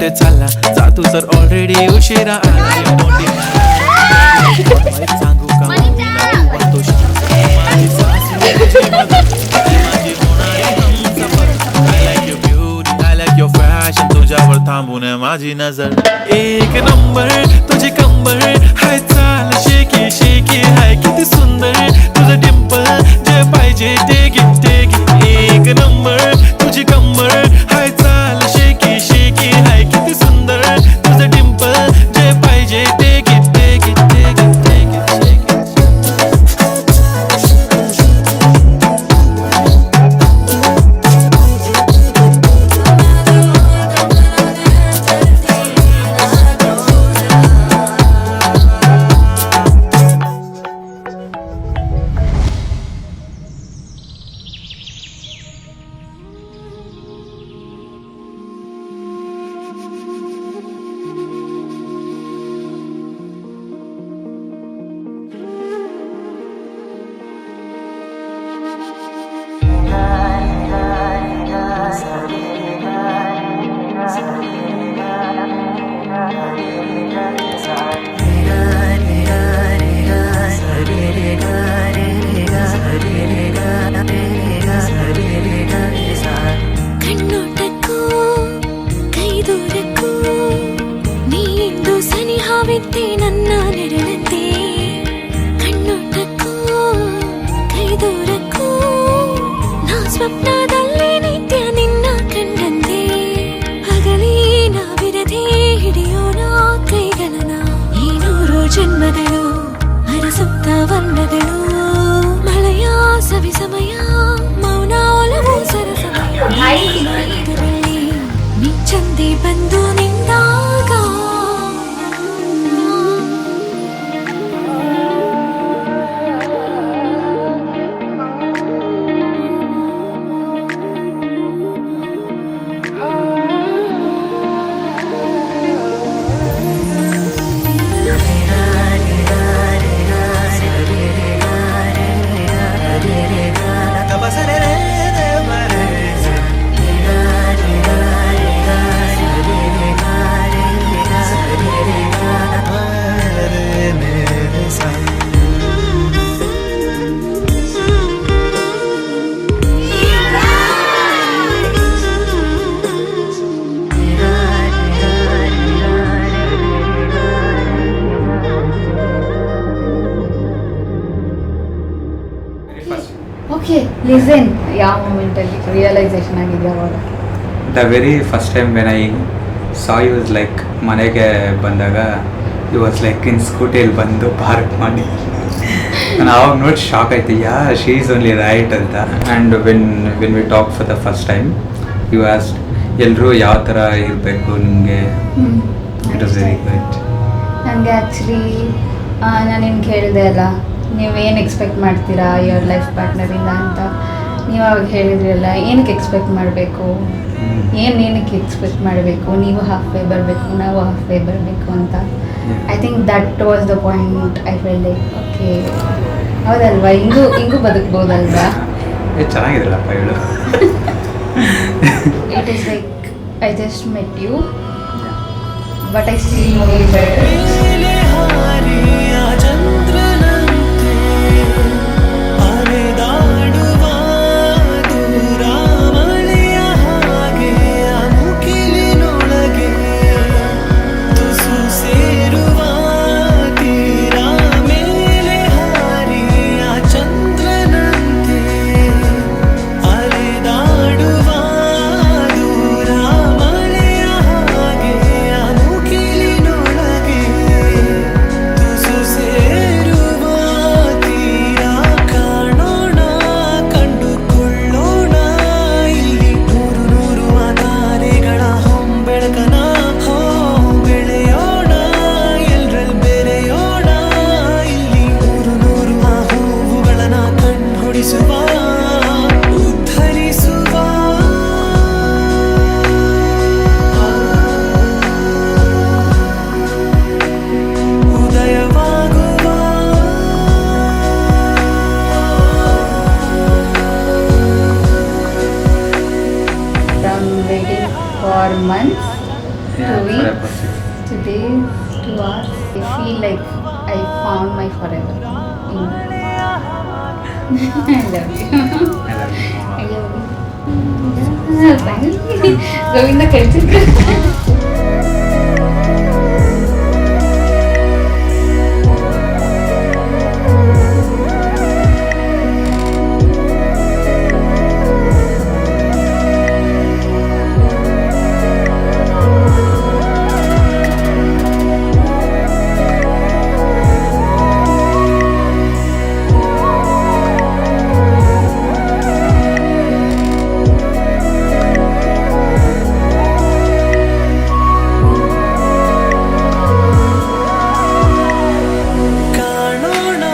कुठे चालला जा तू तर ऑलरेडी उशिरा आला सांगू का मम्मीला तू वाटतो माझी सासू तुझी मदत माझी होणारी Humsafar I like your beauty I like your fashion तुझ्यावर थांबून माझी नजर एक नंबर तुझी कंबर हाय चाल शेकी शेकी हाय किती सुंदर तुझं डिंपल जे पाहिजे ते घे एक नंबर तुझी कंबर हाय चाल शेकी शेकी हाय किती सुंदर तुझं डिंपल जे पाहिजे ते घे ನನ್ನ ನೆರಳಂತೆ ಕಣ್ಣೊಟ್ಟಕ್ಕೂ ಕೈ ದೂರಕ್ಕೂ ನಾ ಸ್ವಪ್ನದಲ್ಲಿ ನಿತ್ಯ ನಿನ್ನ ಕಂಡಂತೆ ಹಗಲಿ ನಾವಿರದೆ ಹಿಡಿಯೋಣ ಕೈಗಳನ ಈ 100 ಜನ್ಮಗಳು ಅರಸುತ್ತ ವರ್ಣಗಳು ಮಳೆಯ ಸವಿ ಸಮಯ ಮೌನ ಒಲವು ಸರಸಮಯ ನಿಚ್ಚಂದೆ ಬಂದು ನಿಂದಾಗ ಓಕೆ ಲಿಸನ್ ಯಾವ ಮೂಮೆಂಟಲ್ಲಿ ರಿಯಲೈಸೇಷನ್ ಆಗಿದೆಯಾ ಅವಾಗ? The very first time when I saw you was like ಮನೆಗೆ ಬಂದಾಗ ಯು ವಾಸ್ ಲೈಕ್ ಇನ್ ಸ್ಕೂಟಿಯಲ್ಲಿ ಬಂದು ಪಾರ್ಕ್ ಮಾಡಿ ನಾನು ಆವಾಗ ನೋಡಿ ಶಾಕ್ ಆಯ್ತು yeah she is only right ಅಂತ. And when we talk for the first time you asked ಎಲ್ಲರೂ ಯಾವ ಥರ ಇರಬೇಕು ನಿಮಗೆ, ಇಟ್ ವಾಸ್ ವೆರಿ ಗುಡ್. ನನಗೆ ಆ್ಯಕ್ಚುಲಿ ನಾನು ನಿಮ್ಗೆ ಹೇಳಿದೆ ಅಲ್ಲ, ನೀವೇನು ಎಕ್ಸ್ಪೆಕ್ಟ್ ಮಾಡ್ತೀರಾ ಯುವರ್ ಲೈಫ್ ಪಾರ್ಟ್ನರಿಂದ ಅಂತ. ನೀವು ಅವಾಗ ಹೇಳಿದ್ರಲ್ಲ ಏನಕ್ಕೆ ಎಕ್ಸ್ಪೆಕ್ಟ್ ಮಾಡಬೇಕು, ಏನಕ್ಕೆ ಎಕ್ಸ್ಪೆಕ್ಟ್ ಮಾಡಬೇಕು, ನೀವು ಹಾಫ್ ವೇ ಬರಬೇಕು ನಾವು ಹಾಫ್ ವೇ ಬರಬೇಕು ಅಂತ. I think that was the point. I feel like okay ಹೌದಲ್ವಾ, ಹಿಂಗೂ ಬದುಕ್ಬೋದಲ್ವಾ. ಚೆನ್ನಾಗಿದೆಲ್ಲಪ್ಪ ಹೇಳು. It is like I just met you but I still know you better. Yeah, we forever. today to us I feel like I found my forever in I love you. I love you. I love you. Yeah, finally. Govinda ಕಳ್ಸಿದ್ರು. ಕಾಣೋಣ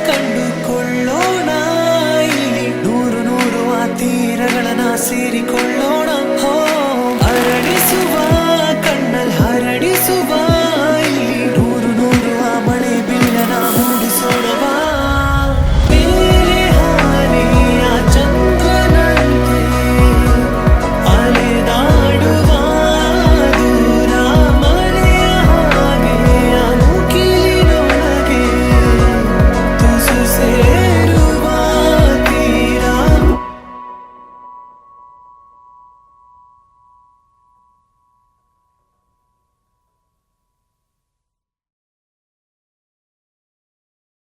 ಕಂಡುಕೊಳ್ಳೋಣ ಇಲ್ಲಿ ನೂರು ನೂರು ಆ ತೀರಗಳನ್ನ ಸೇರಿಕೊಳ್ಳೋಣ